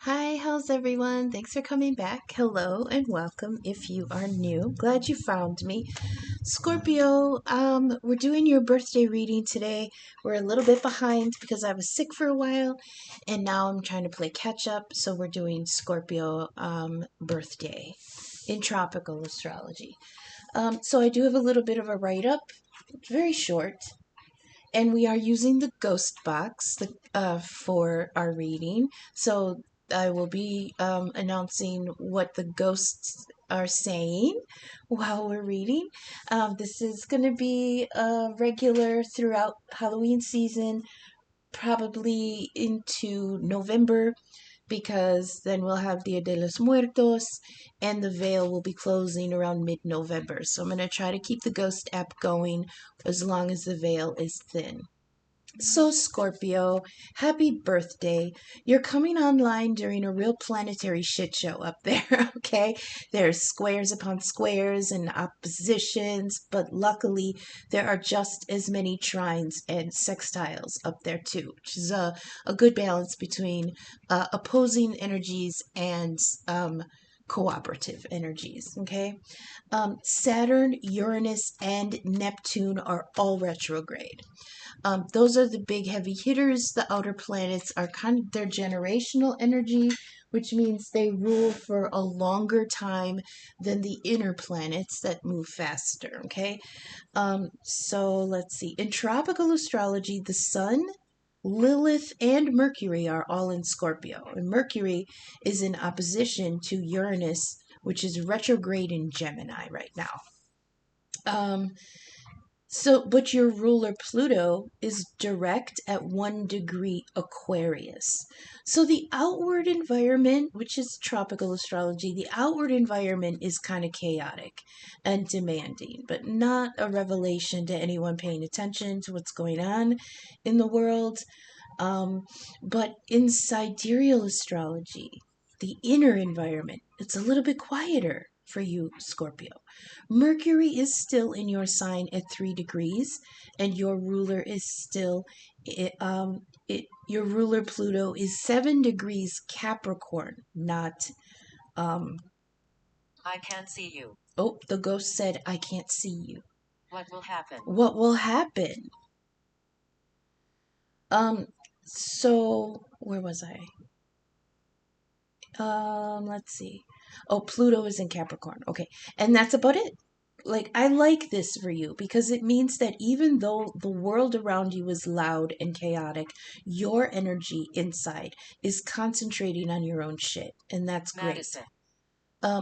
Hi, how's everyone? Thanks for coming back. Hello and welcome if you are new. Glad you found me. Scorpio, we're doing your birthday reading today. We're a little bit behind because I was sick for a while and now I'm trying to play catch up. So we're doing Scorpio birthday in tropical astrology. So I do have a little bit of a write-up, very short. And we are using the ghost box for our reading. So I will be announcing what the ghosts are saying while we're reading. This is going to be regular throughout Halloween season, probably into November, because then we'll have Dia de los Muertos and the veil will be closing around mid-November. So I'm going to try to keep the ghost app going as long as the veil is thin. So, Scorpio, happy birthday. You're coming online during a real planetary shit show up there, okay? There's squares upon squares and oppositions, but luckily there are just as many trines and sextiles up there too, which is a good balance between opposing energies and cooperative energies, okay? Saturn, Uranus, and Neptune are all retrograde. Those are the big heavy hitters. The outer planets are kind of their generational energy, which means they rule for a longer time than the inner planets that move faster. Okay. So let's see. In tropical astrology, the sun, Lilith, and Mercury are all in Scorpio. And Mercury is in opposition to Uranus, which is retrograde in Gemini right now. But your ruler Pluto is direct at 1 degree Aquarius. So the outward environment, which is tropical astrology, the outward environment is kind of chaotic and demanding, but not a revelation to anyone paying attention to what's going on in the world. But in sidereal astrology, the inner environment, it's a little bit quieter for you, Scorpio. Mercury is still in your sign at 3 degrees, and your ruler is still, your ruler Pluto is 7 degrees Capricorn, not, I can't see you. Oh, the ghost said, I can't see you. What will happen? What will happen? So where was I? Let's see. Oh, Pluto is in Capricorn. Okay. And that's about it. Like, I like this for you because it means that even though the world around you is loud and chaotic, your energy inside is concentrating on your own shit. And that's great. Madison.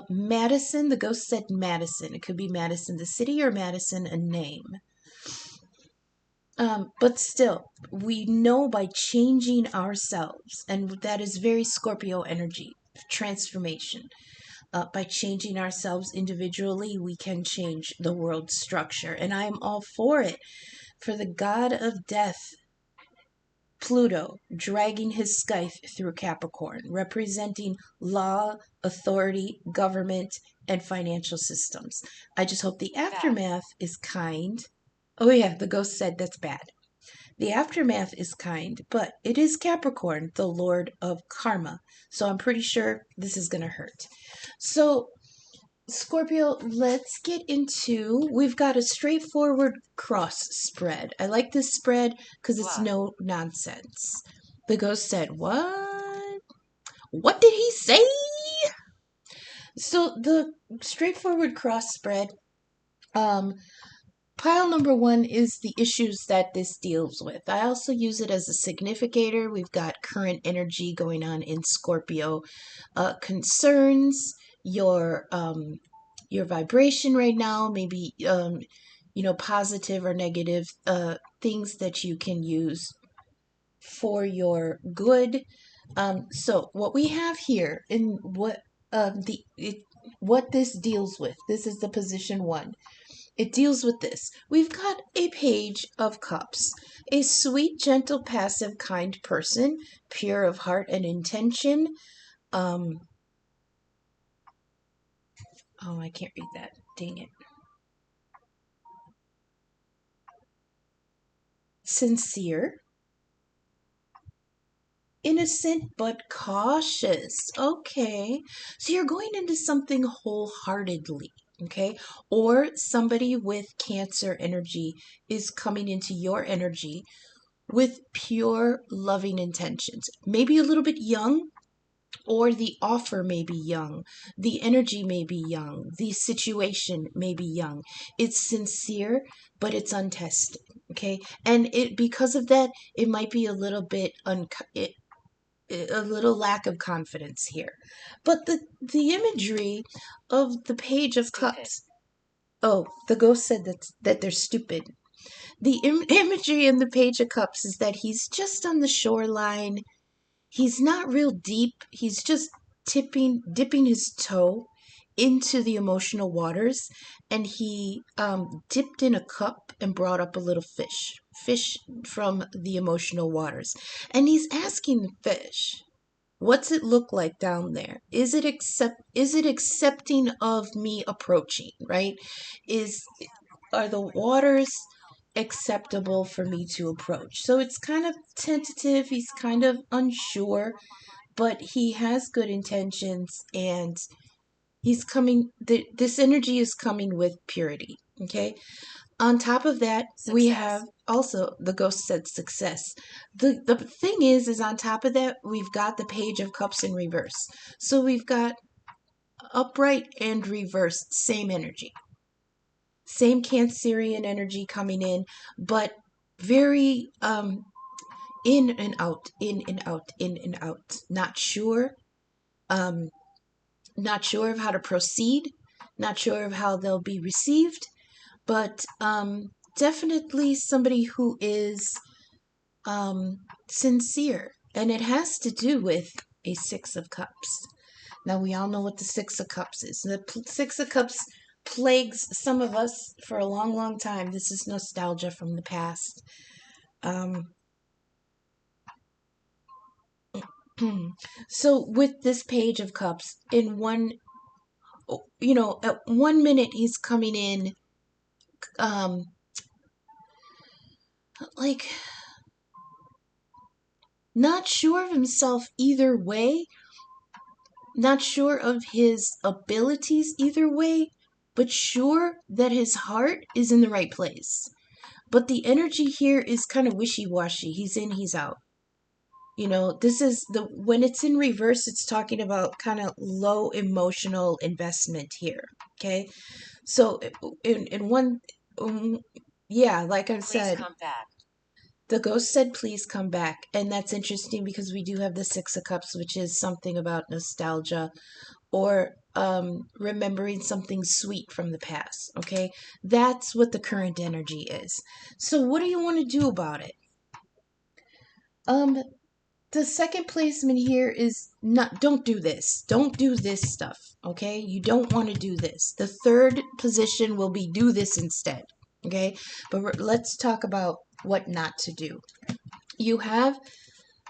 Madison, the ghost said Madison. It could be Madison, the city, or Madison, a name. But still, we know by changing ourselves, and that is very Scorpio energy, transformation. By changing ourselves individually, we can change the world structure. And I am all for it. For the god of death, Pluto, dragging his scythe through Capricorn, representing law, authority, government, and financial systems. I just hope the aftermath is kind. Oh, yeah, the ghost said that's bad. The aftermath is kind, but it is Capricorn, the lord of karma. So I'm pretty sure this is going to hurt. So, Scorpio, let's get into. We've got a straightforward cross spread. I like this spread because it's no nonsense. The ghost said, What? What did he say? So, the straightforward cross spread, pile number 1 is the issues that this deals with. I also use it as a significator. We've got current energy going on in Scorpio. Concerns, your vibration right now, maybe positive or negative things that you can use for your good. So what we have here in what this deals with. This is the position 1. It deals with this. We've got a page of cups. A sweet, gentle, passive, kind person, pure of heart and intention. Oh, I can't read that. Dang it. Sincere. innocent but cautious. Okay. So you're going into something wholeheartedly. Okay. Or somebody with Cancer energy is coming into your energy with pure loving intentions. Maybe a little bit young, or the offer may be young, the energy may be young, the situation may be young. It's sincere, but it's untested. Okay. And it, because of that, it might be a little bit a little lack of confidence here. But the imagery of the Page of Cups. Oh, the ghost said that they're stupid. The imagery in the Page of Cups is that he's just on the shoreline. He's not real deep. He's just dipping his toe into the emotional waters, and he dipped in a cup and brought up a little fish from the emotional waters, and he's asking the fish, "What's it look like down there? Is it accepting of me approaching? Right? Is Are the waters acceptable for me to approach?" So it's kind of tentative. He's kind of unsure, but he has good intentions, and he's coming. This energy is coming with purity. Okay. On top of that, we have also the ghost said success. The thing is on top of that, we've got the Page of Cups in reverse. So we've got upright and reversed, same energy. Same Cancerian energy coming in, but very in and out, in and out, in and out. Um, not sure of how to proceed, not sure of how they'll be received, but definitely somebody who is sincere. And it has to do with a Six of Cups. Now, we all know what the Six of Cups is. The Six of Cups plagues some of us for a long, long time. This is nostalgia from the past. So, with this Page of Cups, in one, at 1 minute he's coming in, um, like, not sure of himself either way, not sure of his abilities either way, but sure that his heart is in the right place. But the energy here is kind of wishy-washy. He's in, he's out. This is when it's in reverse, it's talking about kind of low emotional investment here. Okay. So in one, yeah, like I said, come back. The ghost said, "Please come back." And that's interesting because we do have the Six of Cups, which is something about nostalgia, or remembering something sweet from the past. Okay. That's what the current energy is. So what do you want to do about it? The second placement here is don't do this. Don't do this stuff. Okay. You don't want to do this. The third position will be do this instead. Okay. But let's talk about what not to do. You have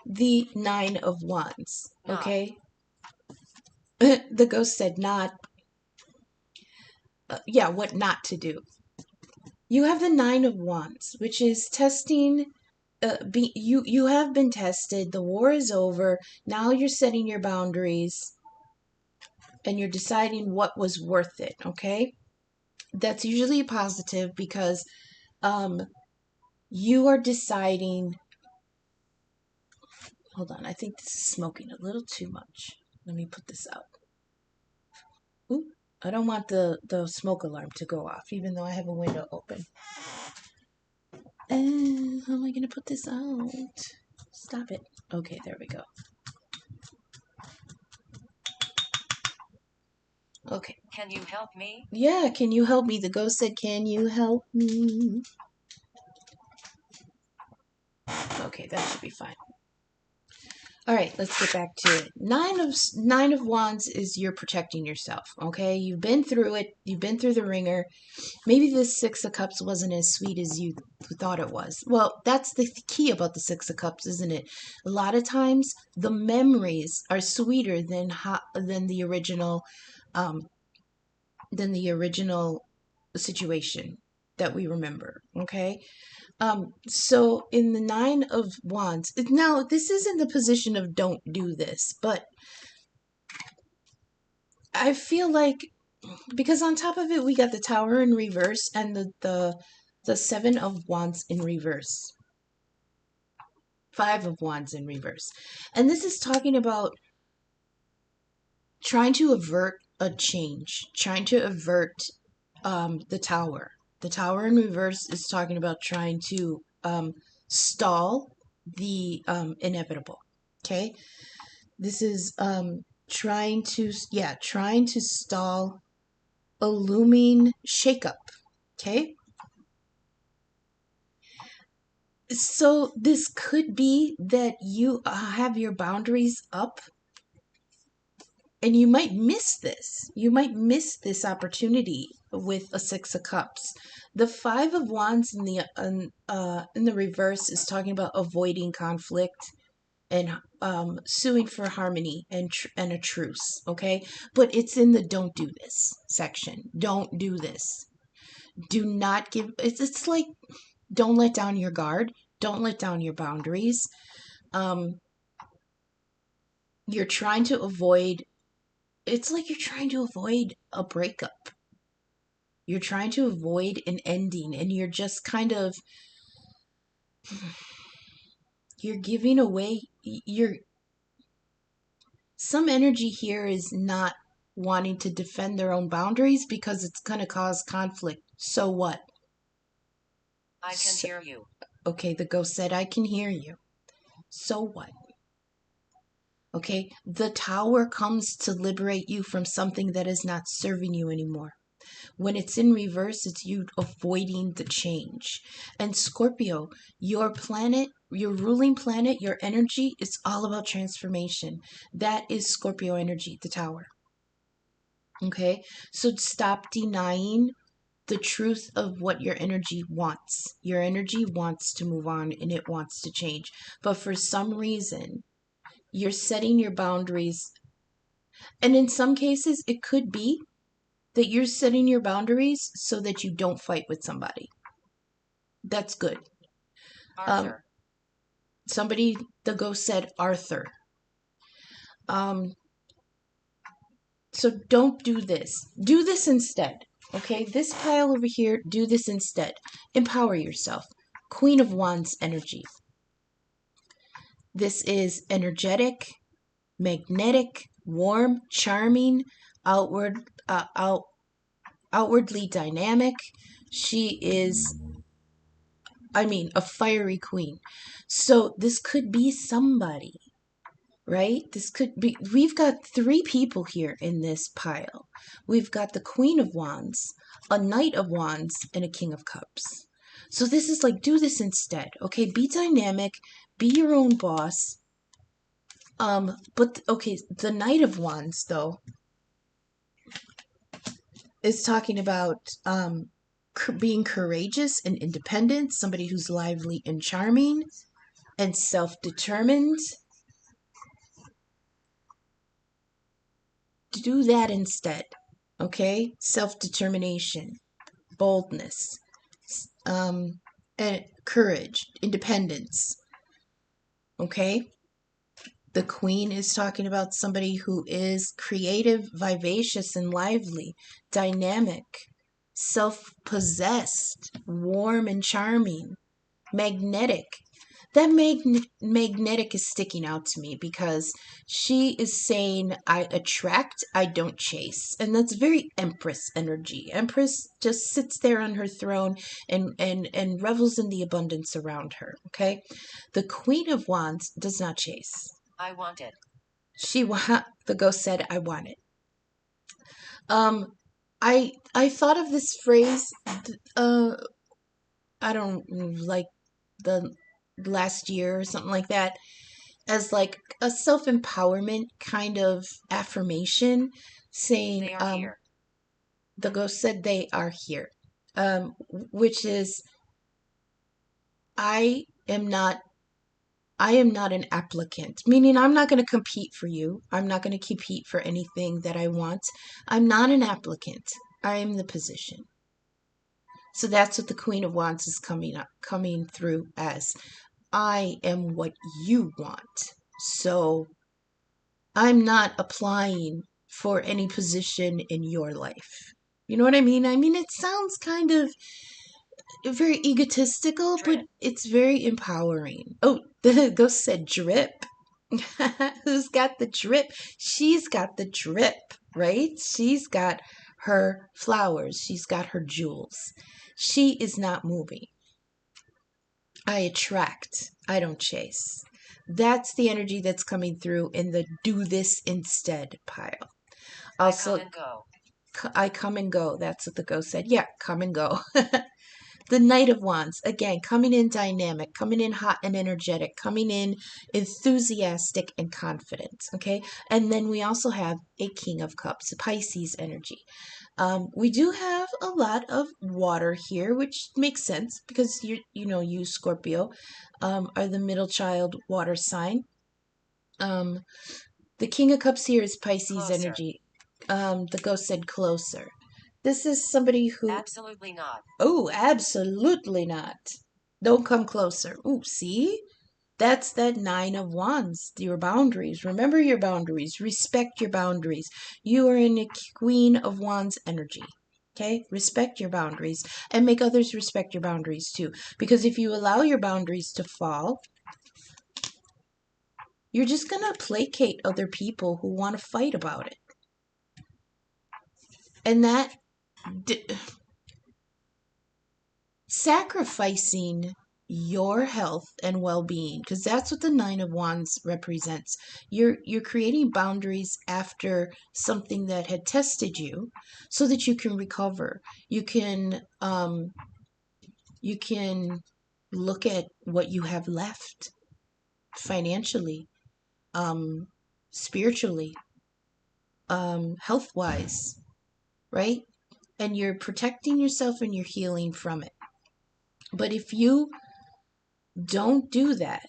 the Nine of Wands. Okay. The ghost said not. Yeah, what not to do. You have the Nine of Wands, which is testing. You have been tested. The war is over. Now you're setting your boundaries, and you're deciding what was worth it. Okay, that's usually positive because you are deciding. Hold on, I think this is smoking a little too much. Let me put this out. Ooh, I don't want the smoke alarm to go off, even though I have a window open. And how am I going to put this out? Stop it. Okay, there we go. Okay. Can you help me? Yeah, can you help me? The ghost said, "Can you help me?" Okay, that should be fine. All right, let's get back to it. Nine of Wands is you're protecting yourself. Okay, you've been through it. You've been through the ringer. Maybe this Six of Cups wasn't as sweet as you thought it was. Well, that's the key about the Six of Cups, isn't it? A lot of times the memories are sweeter than the original, than the original situation that we remember, okay? So in the Nine of Wands, now this isn't the position of don't do this, but I feel like, because on top of it we got the Tower in reverse and the Seven of Wands in reverse, Five of Wands in reverse, and this is talking about trying to avert a change, trying to avert the Tower. The Tower in reverse is talking about trying to stall the inevitable. Okay, this is trying to stall a looming shakeup. Okay, so this could be that you have your boundaries up, and you might miss this. You might miss this opportunity with a Six of Cups. The Five of Wands in the reverse is talking about avoiding conflict and suing for harmony and a truce. Okay, but it's in the don't do this section. Don't do this. Do not give. It's like, don't let down your guard. Don't let down your boundaries. You're trying to avoid. It's like you're trying to avoid a breakup. You're trying to avoid an ending, and you're just kind of, you're giving away some energy here is not wanting to defend their own boundaries because it's going to cause conflict. So what? I can hear you. Okay, the ghost said, I can hear you. So what? Okay, the Tower comes to liberate you from something that is not serving you anymore. When it's in reverse, it's you avoiding the change. And Scorpio, your planet, your ruling planet, your energy, is all about transformation. That is Scorpio energy, the Tower. Okay, so stop denying the truth of what your energy wants. Your energy wants to move on and it wants to change. But for some reason, you're setting your boundaries. And in some cases, it could be that you're setting your boundaries so that you don't fight with somebody. That's good. Arthur. Somebody, the ghost said Arthur. So don't do this. Do this instead. Okay, this pile over here, do this instead. Empower yourself. Queen of Wands energy. This is energetic, magnetic, warm, charming, outward, outwardly dynamic. She is, a fiery queen. So this could be somebody, right? This could be, we've got three people here in this pile. We've got the Queen of Wands, a Knight of Wands, and a King of Cups. So this is like, do this instead. Okay, be dynamic, be your own boss. But okay, the Knight of Wands though is talking about being courageous and independent, somebody who's lively and charming and self-determined. Do that instead. Okay, self-determination, boldness, and courage, independence. Okay, the Queen is talking about somebody who is creative, vivacious, and lively, dynamic, self-possessed, warm and charming, magnetic. That magnetic is sticking out to me because she is saying, I attract, I don't chase. And that's very Empress energy. Empress just sits there on her throne and revels in the abundance around her. Okay, the Queen of Wands does not chase. I want it. The ghost said, I want it. I thought of this phrase, I don't like the last year or something like that, as like a self-empowerment kind of affirmation, saying, They are here. The ghost said they are here, which is, I am not an applicant, meaning I'm not going to compete for you. I'm not going to compete for anything that I want. I'm not an applicant. I am the position. So that's what the Queen of Wands is coming through as. I am what you want. So I'm not applying for any position in your life. You know what I mean? I mean, it sounds kind of very egotistical, but Drip. it's very empowering. Oh, the ghost said drip. Who's got the drip? She's got the drip, right? She's got her flowers. She's got her jewels. She is not moving. I attract. I don't chase. That's the energy that's coming through in the do this instead pile. Also, I come and go. I come and go. That's what the ghost said. Yeah, come and go. The Knight of Wands, again, coming in dynamic, coming in hot and energetic, coming in enthusiastic and confident. Okay. And then we also have a King of Cups, a Pisces energy. We do have a lot of water here, which makes sense because you Scorpio, are the middle child water sign. Um, the King of Cups here is Pisces Closer. energy. The ghost said closer. This is somebody who, Absolutely not. oh, absolutely not. Don't come closer. Ooh, see? That's that Nine of Wands, your boundaries. Remember your boundaries. Respect your boundaries. You are in a Queen of Wands energy. Okay? Respect your boundaries and make others respect your boundaries too. Because if you allow your boundaries to fall, you're just going to placate other people who want to fight about it. And that sacrificing your health and well-being, because that's what the Nine of Wands represents. You're creating boundaries after something that had tested you so that you can recover. You can look at what you have left financially, spiritually, health-wise, right? And you're protecting yourself and you're healing from it. But if you don't do that,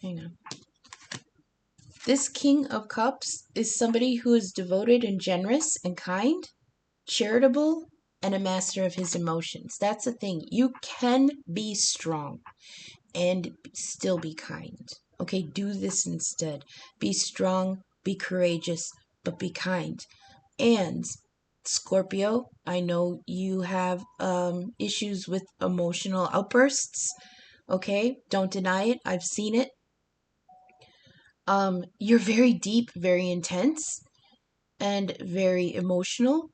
hang on. This King of Cups is somebody who is devoted and generous and kind, charitable, and a master of his emotions. That's the thing. You can be strong and still be kind. Okay, do this instead. Be strong, be courageous, but be kind. And Scorpio, I know you have issues with emotional outbursts. Okay, don't deny it. I've seen it. You're very deep, very intense, and very emotional.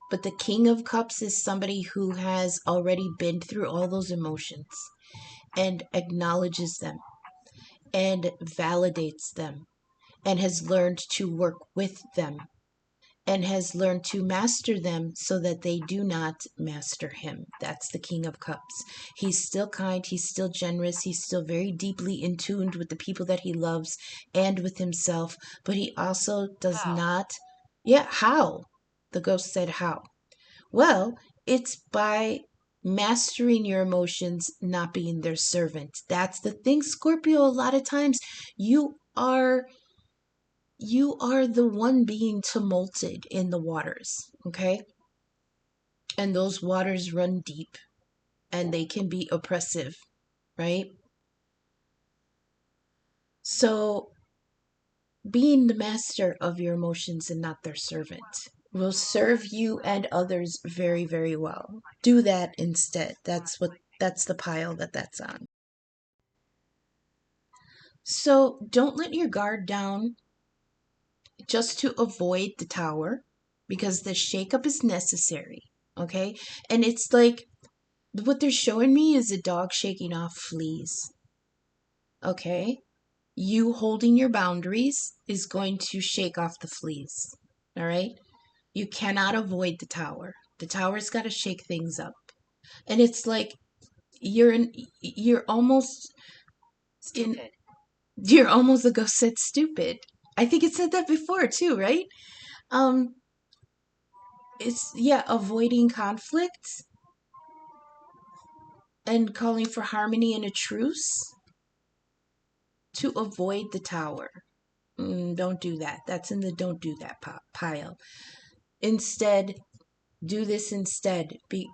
But the King of Cups is somebody who has already been through all those emotions and acknowledges them and validates them and has learned to work with them and has learned to master them so that they do not master him. That's the King of Cups. He's still kind, he's still generous, he's still very deeply in tune with the people that he loves and with himself, but he also does How? not. Yeah, how? The ghost said, how? Well, it's by mastering your emotions, not being their servant. That's the thing, Scorpio. A lot of times you are the one being tumulted in the waters, okay? And those waters run deep and they can be oppressive, right? So, being the master of your emotions and not their servant will serve you and others very, very well. Do that instead. That's the pile that's on. So, don't let your guard down just to avoid the tower because the shakeup is necessary, okay? And it's like what they're showing me is a dog shaking off fleas, okay? You holding your boundaries is going to shake off the fleas, all right? You cannot avoid the tower. The tower's got to shake things up. And it's like you're almost in Stupid. you're almost, a ghost said stupid. I think it said that before too, right? Um it's, yeah, avoiding conflict and calling for harmony and a truce to avoid the tower. Don't do that. That's in the don't do that pile. Instead, do this instead. Be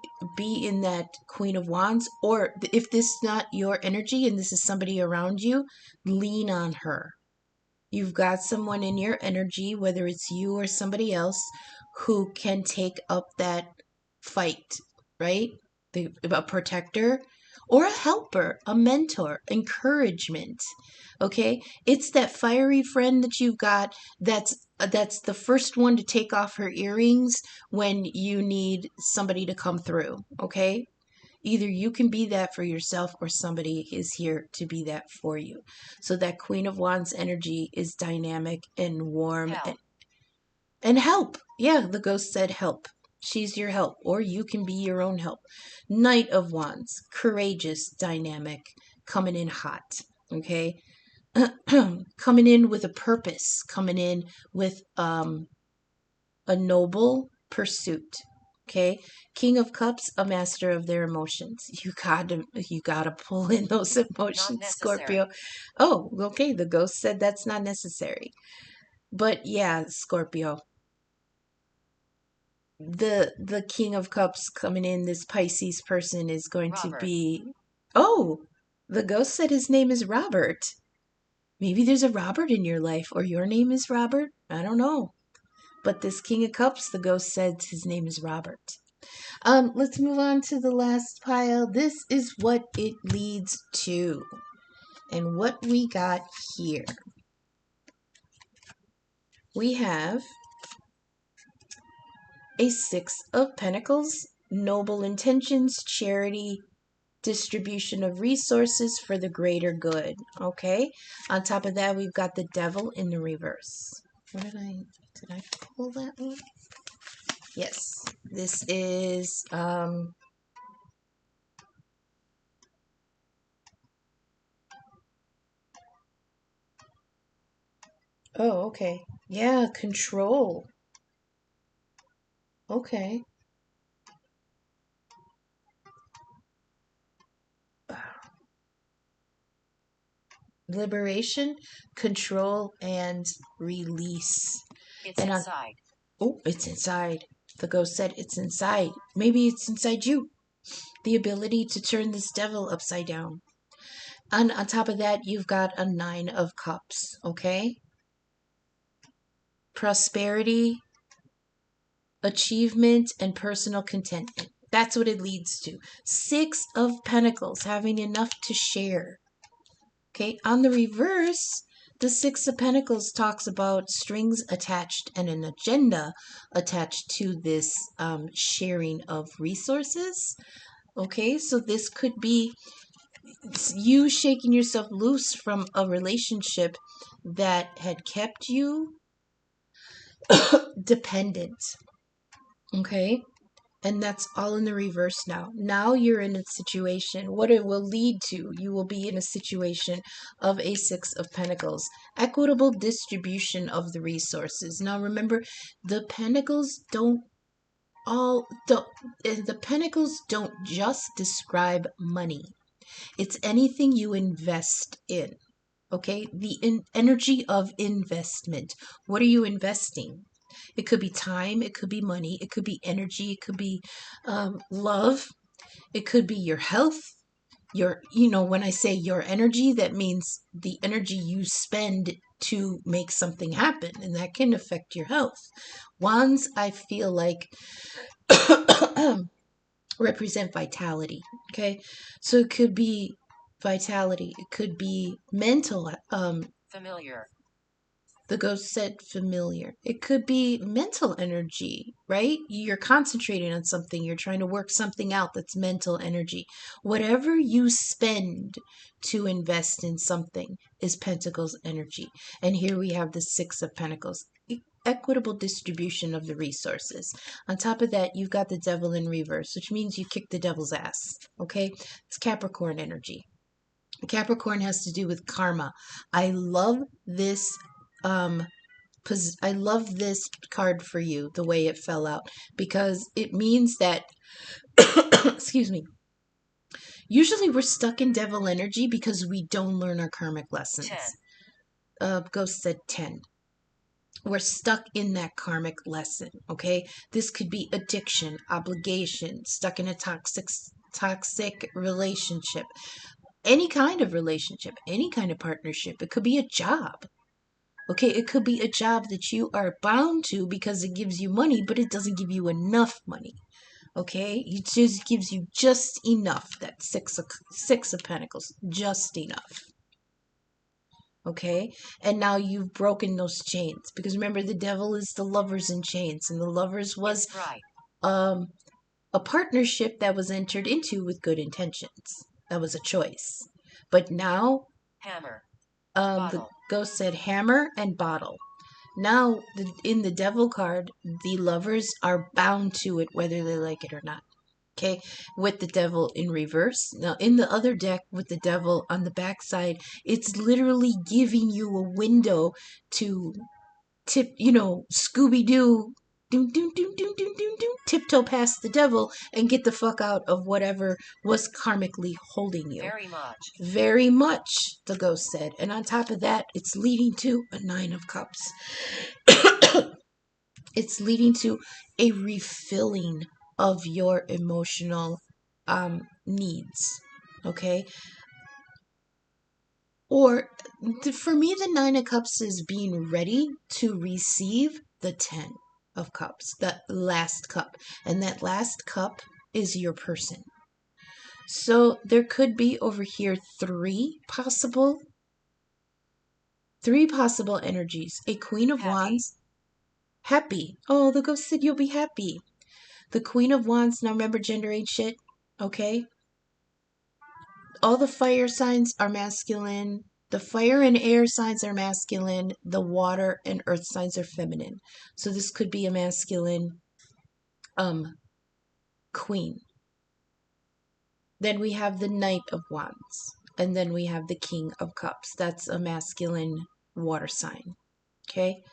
in that Queen of Wands, or if this is not your energy and this is somebody around you, lean on her. You've got someone in your energy, whether it's you or somebody else, who can take up that fight, right? A protector or a helper, a mentor, encouragement. Okay? It's that fiery friend that you've got that's the first one to take off her earrings when you need somebody to come through, okay? Either you can be that for yourself or somebody is here to be that for you. So that Queen of Wands energy is dynamic and warm and help. Yeah, the ghost said help. She's your help, or you can be your own help. Knight of Wands, courageous, dynamic, coming in hot, okay? Coming in with a purpose, coming in with a noble pursuit. Okay, King of Cups, a master of their emotions. You gotta pull in those emotions, Scorpio. Oh, okay. The ghost said that's not necessary, but yeah, Scorpio. The King of Cups coming in. This Pisces person is going to be. Oh, the ghost said his name is Robert. Maybe there's a Robert in your life, or your name is Robert. I don't know. But this King of Cups, the ghost said his name is Robert. Let's move on to the last pile. This is what it leads to. And what we got here. We have a Six of Pentacles, noble intentions, charity, distribution of resources for the greater good. Okay? On top of that, we've got the Devil in the reverse. Did I pull that one? Yes. This is oh, okay. Yeah, control. Okay. Liberation, control, and release. It's and inside. Oh, it's inside. The ghost said it's inside. Maybe it's inside you. The ability to turn this devil upside down. And on top of that, you've got a Nine of Cups, okay? Prosperity, achievement, and personal contentment. That's what it leads to. Six of Pentacles, having enough to share. Okay, on the reverse, the Six of Pentacles talks about strings attached and an agenda attached to this sharing of resources. Okay, so this could be you shaking yourself loose from a relationship that had kept you dependent. Okay, and that's all in the reverse now. Now you're in a situation, what it will lead to, you will be in a situation of a Six of Pentacles. Equitable distribution of the resources. Now remember, the Pentacles the Pentacles don't just describe money. It's anything you invest in. Okay? The energy of investment. What are you investing? It could be time, it could be money, it could be energy, it could be love, it could be your health. When I say your energy, that means the energy you spend to make something happen, and that can affect your health. Wands, I feel like, represent vitality. Okay, so it could be vitality, it could be mental, familiar. The ghost said familiar. It could be mental energy, right? You're concentrating on something. You're trying to work something out that's mental energy. Whatever you spend to invest in something is Pentacles energy. And here we have the Six of Pentacles. Equitable distribution of the resources. On top of that, you've got the Devil in reverse, which means you kick the devil's ass. Okay? It's Capricorn energy. Capricorn has to do with karma. I love this I love this card for you, the way it fell out, because it means that excuse me. Usually we're stuck in devil energy because we don't learn our karmic lessons. Ghost said 10. We're stuck in that karmic lesson, okay? This could be addiction, obligation, stuck in a toxic relationship, any kind of relationship, any kind of partnership. It could be a job. Okay, it could be a job that you are bound to because it gives you money, but it doesn't give you enough money. Okay, it just gives you just enough. That six of Pentacles, just enough. Okay, and now you've broken those chains, because remember, the devil is the lovers in chains, and the lovers was a partnership that was entered into with good intentions. That was a choice, but now hammer. The ghost said hammer and bottle. Now, in the devil card, the lovers are bound to it whether they like it or not. Okay, with the devil in reverse. Now, in the other deck with the devil on the backside, it's literally giving you a window to Scooby-Doo, tiptoe past the devil and get the fuck out of whatever was karmically holding you. Very much. Very much, the ghost said. And on top of that, it's leading to a 9 of Cups. It's leading to a refilling of your emotional needs. Okay? Or, for me, the 9 of Cups is being ready to receive the 10 of Cups, the last cup. And that last cup is your person. So there could be over here three possible energies. A Queen of Wands. Happy. Oh, the ghost said you'll be happy. The Queen of Wands. Now remember, gender ain't shit. Okay? All the fire signs are masculine. The fire and air signs are masculine. The water and earth signs are feminine. So this could be a masculine queen. Then we have the Knight of Wands. And then we have the King of Cups. That's a masculine water sign. Okay?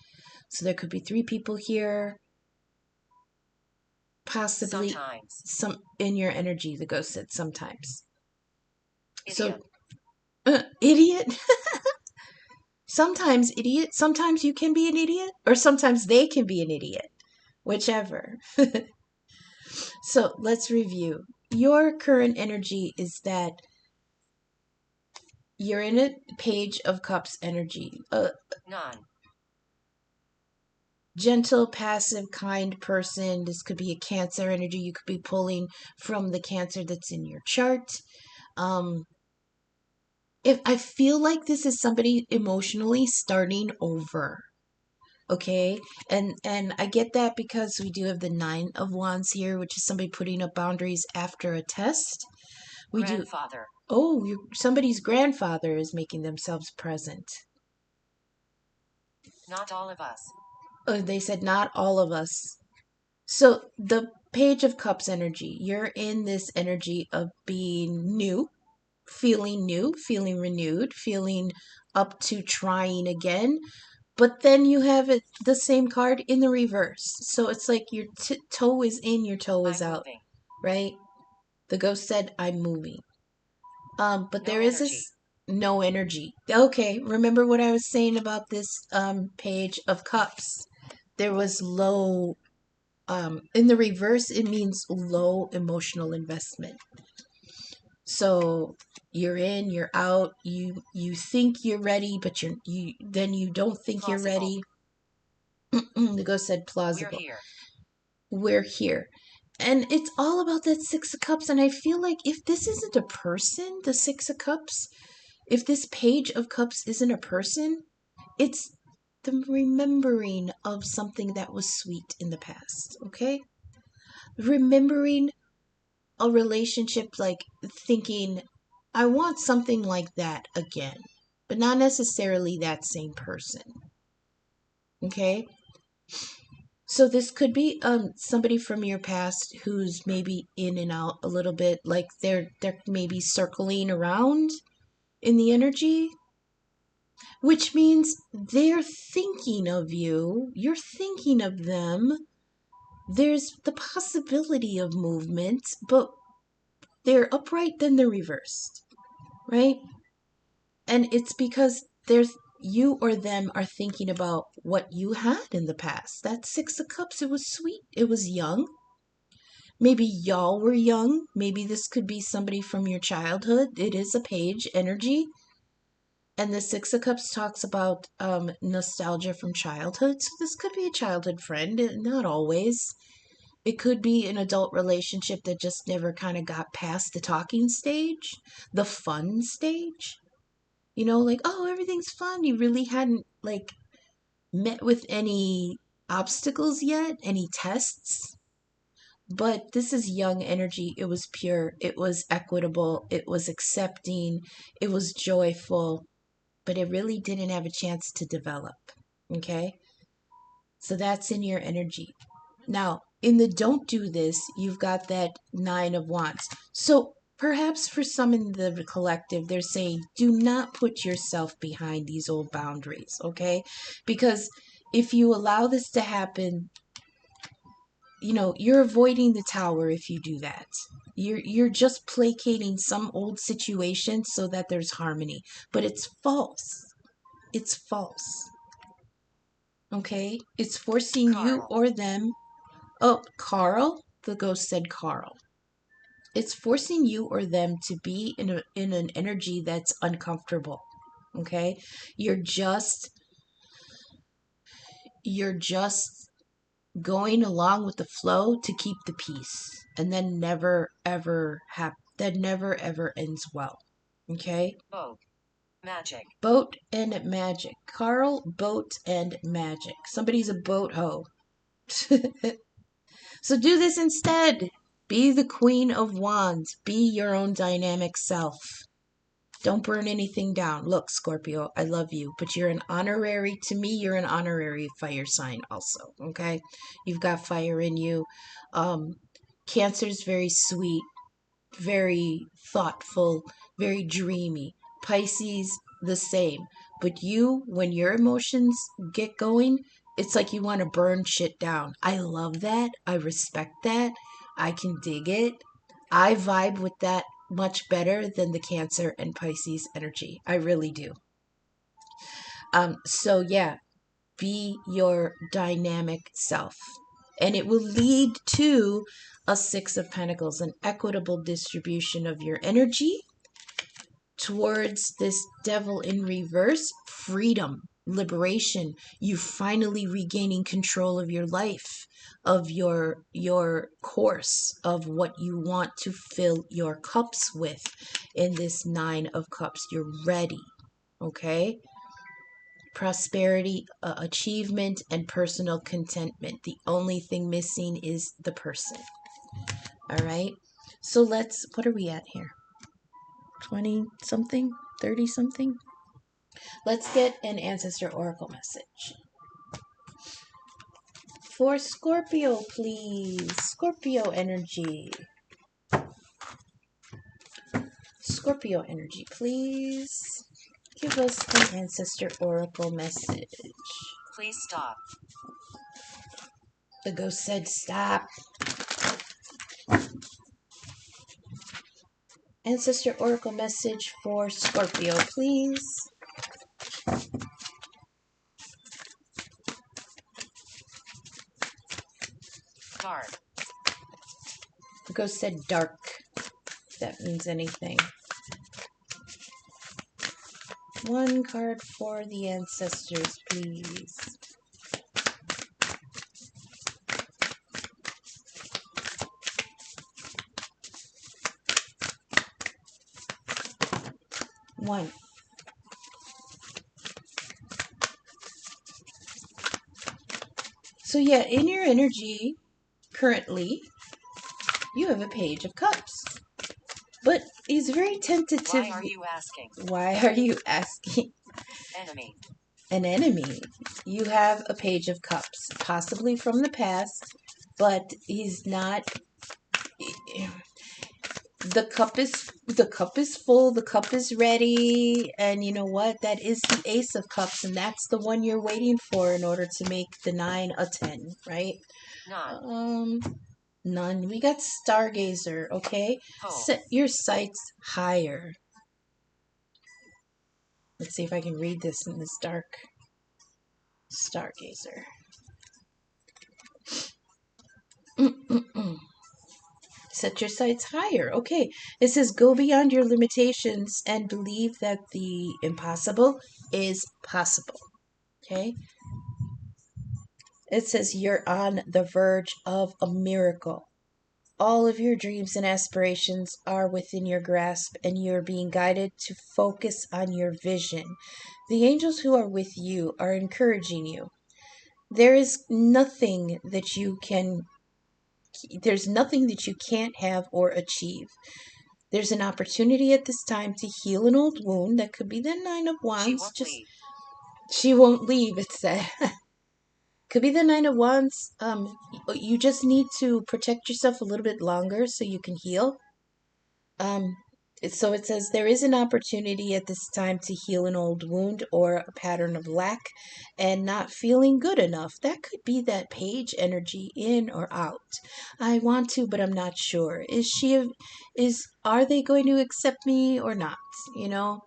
So there could be 3 people here. Possibly some in your energy, the ghost said sometimes. Idiot. So, idiot? Sometimes idiot. Sometimes you can be an idiot. Or sometimes they can be an idiot. Whichever. So, let's review. Your current energy is that you're in a Page of Cups energy. None. Gentle, passive, kind person. This could be a Cancer energy. You could be pulling from the Cancer that's in your chart. If I feel like this is somebody emotionally starting over. Okay, and I get that because we do have the 9 of Wands here, which is somebody putting up boundaries after a test. We grandfather. Somebody's grandfather is making themselves present. Not all of us. Oh, they said not all of us. So the Page of Cups energy, you're in this energy of being new, feeling renewed, feeling up to trying again. But then you have the same card in the reverse. So it's like your toe is in, your toe is out. Moving. Right? The ghost said, I'm moving. But there is this no energy. Okay, remember what I was saying about this Page of Cups? There was low, in the reverse, it means low emotional investment. So you're in, you're out, you think you're ready, but you don't think plausible. You're ready. The ghost said plausible. We're here. And it's all about that 6 of Cups. And I feel like if this isn't a person, the 6 of Cups, if this Page of Cups isn't a person, it's the remembering of something that was sweet in the past. Okay? Remembering a relationship, like thinking, I want something like that again, but not necessarily that same person. Okay? So this could be somebody from your past who's maybe in and out a little bit, like they're maybe circling around in the energy, which means they're thinking of you, you're thinking of them. There's the possibility of movement, but they're upright, then they're reversed, right? And it's because you or them are thinking about what you had in the past. That Six of Cups, it was sweet, it was young. Maybe y'all were young. Maybe this could be somebody from your childhood. It is a page energy. And the Six of Cups talks about nostalgia from childhood. So this could be a childhood friend, not always. It could be an adult relationship that just never kind of got past the talking stage, the fun stage. You know, like, oh, everything's fun. You really hadn't, like, met with any obstacles yet, any tests. But this is young energy. It was pure. It was equitable. It was accepting. It was joyful. But it really didn't have a chance to develop. Okay? So that's in your energy. Now, in the don't do this, you've got that Nine of Wands. So perhaps for some in the collective, they're saying, do not put yourself behind these old boundaries, okay? Because if you allow this to happen, you know, you're avoiding the tower if you do that. You're just placating some old situation so that there's harmony. But it's false. It's false. Okay? It's forcing you Carl. or them. Oh, Carl? The ghost said Carl. It's forcing you or them to be in an energy that's uncomfortable. Okay? You're just going along with the flow to keep the peace, and then that never ever ends well. Okay? Boat. Magic. Boat and magic. Carl, boat and magic. Somebody's a boat hoe. So do this instead. Be the Queen of Wands. Be your own dynamic self. Don't burn anything down. Look, Scorpio, I love you, but you're an honorary, to me, you're an honorary fire sign also, okay? You've got fire in you. Cancer's very sweet, very thoughtful, very dreamy. Pisces, the same. But you, when your emotions get going, it's like you want to burn shit down. I love that. I respect that. I can dig it. I vibe with that much better than the Cancer and Pisces energy. I really do. So yeah, be your dynamic self. And it will lead to a Six of Pentacles, an equitable distribution of your energy towards this devil in reverse, freedom, liberation. You finally regaining control of your life, of your course, of what you want to fill your cups with in this Nine of Cups. You're ready, okay? Prosperity, achievement, and personal contentment. The only thing missing is the person. All right? So what are we at here? 20 something? 30 something? Let's get an ancestor oracle message. For Scorpio, please. Scorpio energy. Scorpio energy, please. Give us an ancestor oracle message. Please stop. The ghost said stop. Ancestor oracle message for Scorpio, please. Dark. The ghost said dark. If that means anything. One card for the ancestors, please. One. So yeah, in your energy, currently, you have a Page of Cups. But he's very tentative. Why are you asking? Why are you asking? Enemy. An enemy. You have a Page of Cups, possibly from the past, but he's not. The cup is full, the cup is ready, and you know what? That is the Ace of Cups, and that's the one you're waiting for in order to make the 9 a 10, right? None. None. We got Stargazer, okay? Oh. Set your sights higher. Let's see if I can read this in this dark stargazer. Set your sights higher. Okay. It says go beyond your limitations and believe that the impossible is possible. Okay. It says you're on the verge of a miracle. All of your dreams and aspirations are within your grasp, and you're being guided to focus on your vision. The angels who are with you are encouraging you. There's nothing that you can't have or achieve. There's an opportunity at this time to heal an old wound. That could be the Nine of Wands. She won't leave, it said. Could be the Nine of Wands. You just need to protect yourself a little bit longer so you can heal. So it says there is an opportunity at this time to heal an old wound or a pattern of lack and not feeling good enough. That could be that page energy, in or out. I want to, but I'm not sure. Are they going to accept me or not? You know?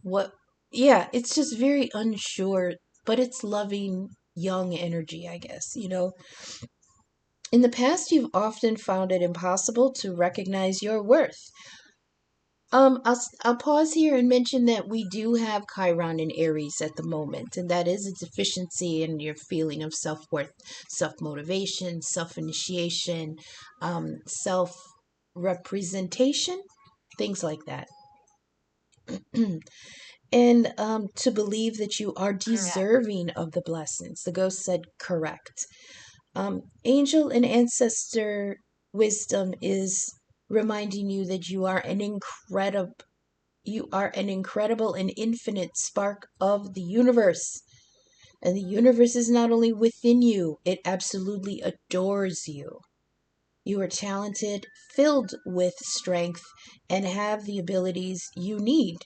What Yeah, it's just very unsure, but it's loving young energy, I guess, you know. In the past, you've often found it impossible to recognize your worth. I'll pause here and mention that we do have Chiron in Aries at the moment, and that is a deficiency in your feeling of self worth, self motivation, self initiation, self representation, things like that. And to believe that you are deserving of the blessings. The ghost said, correct. Angel and ancestor wisdom is reminding you that you are an incredible and infinite spark of the universe. And the universe is not only within you, it absolutely adores you. You are talented, filled with strength, and have the abilities you need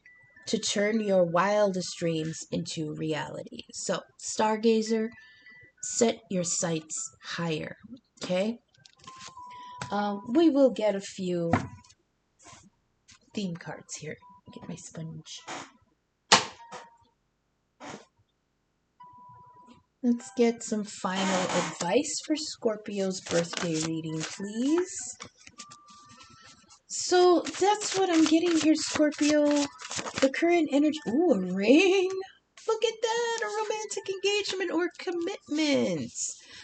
to turn your wildest dreams into reality. So, Stargazer, set your sights higher. Okay? We will get a few theme cards here. Get my sponge. Let's get some final advice for Scorpio's birthday reading, please. So that's what I'm getting here, Scorpio. The current energy. Ooh, a ring. Look at that. A romantic engagement or commitment.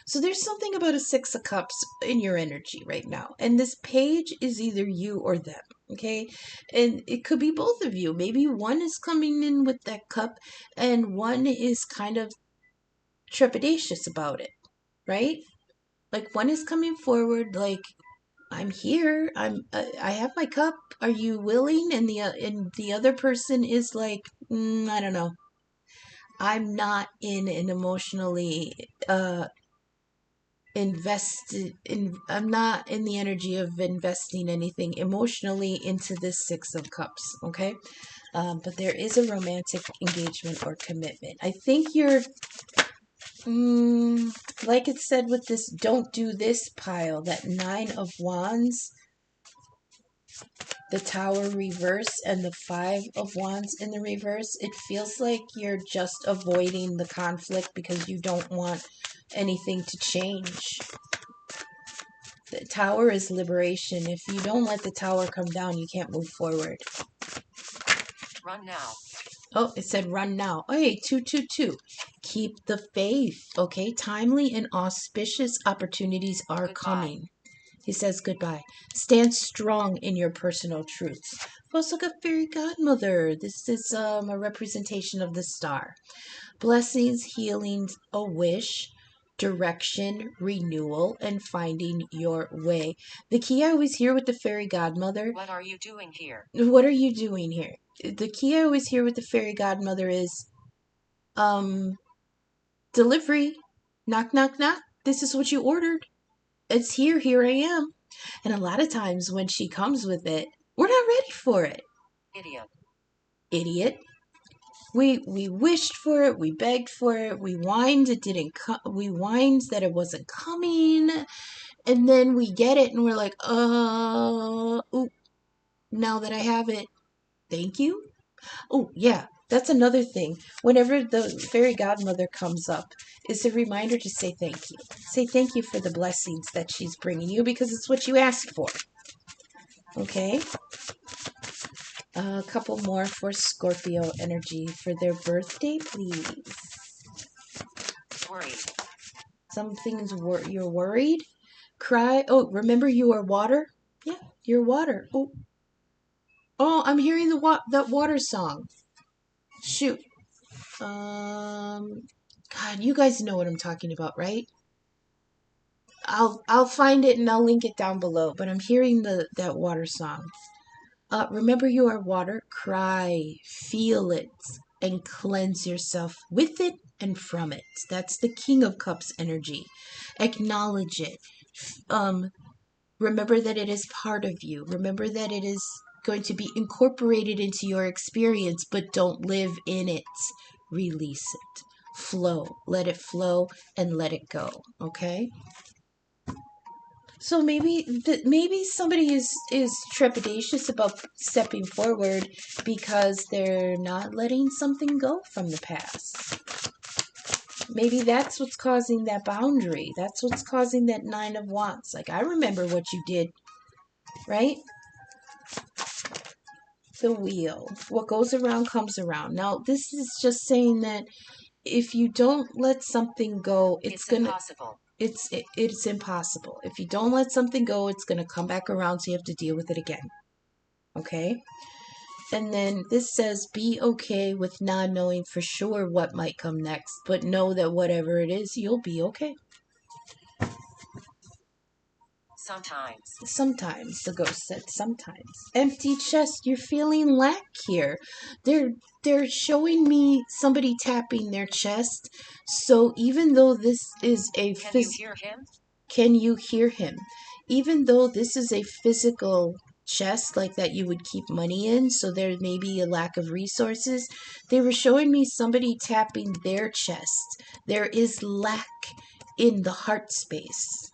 So there's something about a Six of Cups in your energy right now. And this page is either you or them. Okay? And it could be both of you. Maybe one is coming in with that cup and one is kind of trepidatious about it. Right? Like one is coming forward like, I'm here. I have my cup. Are you willing? And the other person is like, I don't know. I'm not in an emotionally invested in. I'm not in the energy of investing anything emotionally into this Six of Cups. Okay, but there is a romantic engagement or commitment. I think you're. Like it said with this don't do this pile, that Nine of Wands, the Tower reverse, and the Five of Wands in the reverse, it feels like you're just avoiding the conflict because you don't want anything to change. The Tower is liberation. If you don't let the Tower come down, you can't move forward. Run now. Oh, it said run now. Oh, hey, 222. Keep the faith, okay? Timely and auspicious opportunities are coming. He says goodbye. Stand strong in your personal truths. Also got fairy godmother. This is a representation of the star. Blessings, healings, a wish, direction, renewal, and finding your way. The key I always hear with the fairy godmother. What are you doing here? What are you doing here? The key I always hear with the fairy godmother is delivery. Knock, knock, knock. This is what you ordered. It's here. Here I am. And a lot of times when she comes with it, we're not ready for it. Idiot. We wished for it. We begged for it. We whined it didn't come. We whined that it wasn't coming. And then we get it and we're like, oop, now that I have it, thank you. Oh, yeah, that's another thing. Whenever the fairy godmother comes up, it's a reminder to say thank you. Say thank you for the blessings that she's bringing you because it's what you asked for. Okay? A couple more for Scorpio energy for their birthday, please. Worried. Something's you're worried. Cry. Oh, remember you are water. Yeah, you're water. Oh, I'm hearing that water song. Shoot. God, you guys know what I'm talking about, right? I'll find it and I'll link it down below. But I'm hearing that water song. Remember you are water. Cry, feel it, and cleanse yourself with it and from it. That's the King of Cups energy. Acknowledge it. Remember that it is part of you. Remember that it is going to be incorporated into your experience, but don't live in it. Release it. Flow. Let it flow and let it go. Okay? So maybe somebody is trepidatious about stepping forward because they're not letting something go from the past. Maybe that's what's causing that boundary. That's what's causing that 9 of Wands. Like, I remember what you did, right? The wheel. What goes around comes around. Now, this is just saying that if you don't let something go, it's impossible. It's impossible. If you don't let something go, it's gonna come back around, so you have to deal with it again. Okay? And then this says, be okay with not knowing for sure what might come next, but know that whatever it is, you'll be okay. Sometimes, the ghost said sometimes. Empty chest, you're feeling lack here. They're showing me somebody tapping their chest. So even though this is a Can you hear him? Can you hear him? Even though this is a physical chest like that you would keep money in, so there may be a lack of resources, they were showing me somebody tapping their chest. There is lack in the heart space.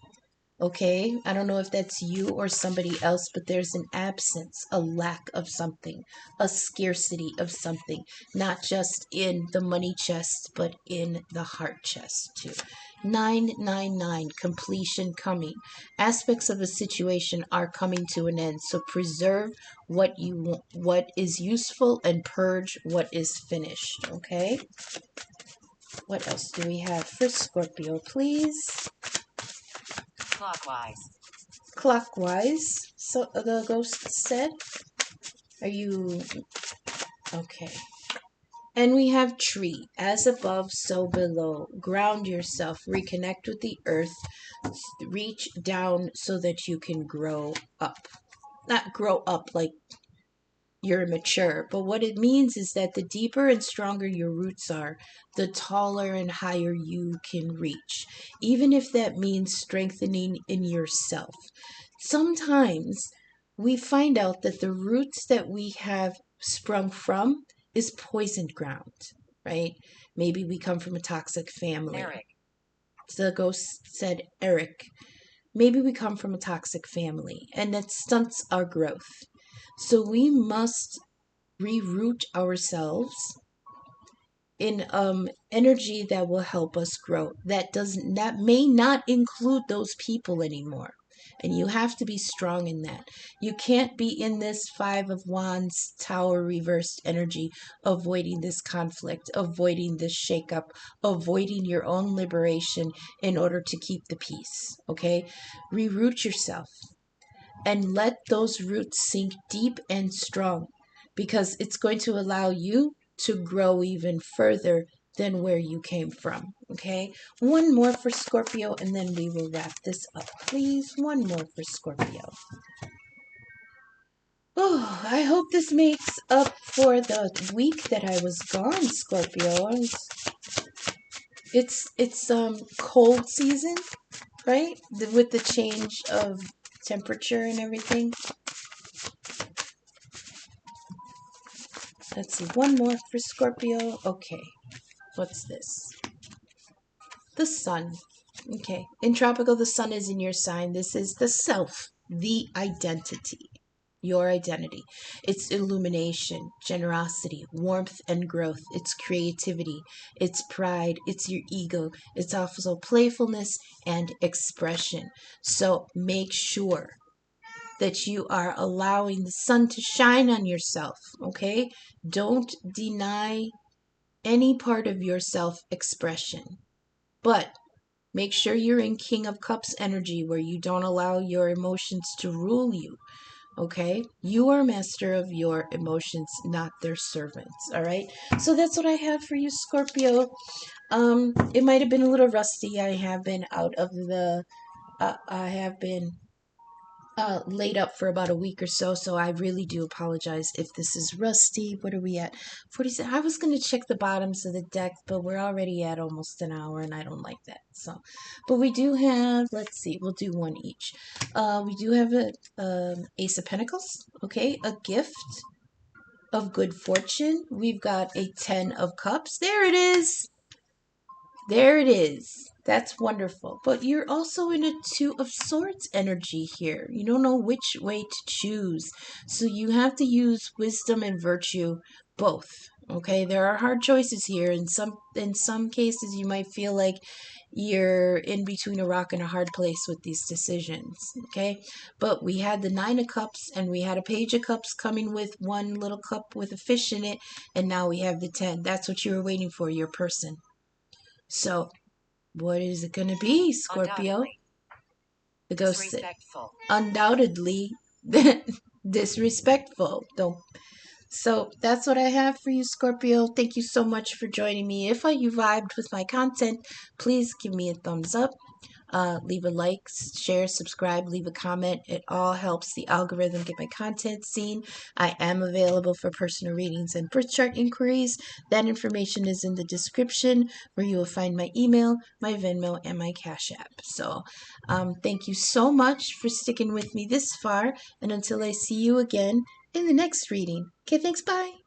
Okay, I don't know if that's you or somebody else, but there's an absence, a lack of something, a scarcity of something, not just in the money chest, but in the heart chest too. 999, completion coming. Aspects of a situation are coming to an end, so preserve what you want, what is useful, and purge what is finished. Okay. What else do we have for Scorpio, please? Clockwise, so the ghost said. Are you okay? And we have tree, as above, so below. Ground yourself, reconnect with the earth, reach down so that you can grow up. Not grow up like you're mature, but what it means is that the deeper and stronger your roots are, the taller and higher you can reach, even if that means strengthening in yourself. Sometimes we find out that the roots that we have sprung from is poisoned ground, right? Maybe we come from a toxic family. Eric. The ghost said, Eric. Maybe we come from a toxic family, and that stunts our growth. So we must reroot ourselves in energy that will help us grow. That may not include those people anymore. And you have to be strong in that. You can't be in this 5 of Wands tower reversed energy, avoiding this conflict, avoiding this shakeup, avoiding your own liberation in order to keep the peace. Okay? Reroot yourself and let those roots sink deep and strong, because it's going to allow you to grow even further than where you came from. Okay, one more for Scorpio and then we will wrap this up. Please, one more for Scorpio. Oh, I hope this makes up for the week that I was gone, Scorpio. It's cold season, right? With the change of temperature and everything. Let's see, one more for Scorpio. Okay, what's this? The sun. Okay, in tropical, the sun is in your sign. This is the self, the identity. your identity. It's illumination, generosity, warmth, and growth. It's creativity, it's pride, it's your ego. It's also playfulness and expression. So make sure that you are allowing the sun to shine on yourself, okay? Don't deny any part of your self expression. But make sure you're in King of Cups energy where you don't allow your emotions to rule you. Okay? You are master of your emotions, not their servants. All right? So that's what I have for you, Scorpio. It might have been a little rusty. I have been out of the I have been laid up for about a week or so, so I really do apologize if this is rusty. What are we at? 46. I was going to check the bottoms of the deck, but we're already at almost an hour, and I don't like that. So, but we do have, let's see, we'll do one each. We do have a Ace of Pentacles, okay, a gift of good fortune. We've got a 10 of Cups. There it is. There it is. That's wonderful. But you're also in a Two of Swords energy here. You don't know which way to choose. So you have to use wisdom and virtue both. Okay? There are hard choices here. In some cases you might feel like you're in between a rock and a hard place with these decisions. Okay? But we had the Nine of Cups and we had a Page of Cups coming with one little cup with a fish in it, and now we have the 10. That's what you were waiting for, your person. So, what is it going to be, Scorpio? The ghost said, Disrespectful. undoubtedly disrespectful. Don't. So that's what I have for you, Scorpio. Thank you so much for joining me. If you vibed with my content, please give me a thumbs up. Leave a like, share, subscribe, leave a comment. It all helps the algorithm get my content seen. I am available for personal readings and birth chart inquiries. That information is in the description where you will find my email, my Venmo, and my Cash App. So thank you so much for sticking with me this far. And until I see you again in the next reading. Okay, thanks. Bye.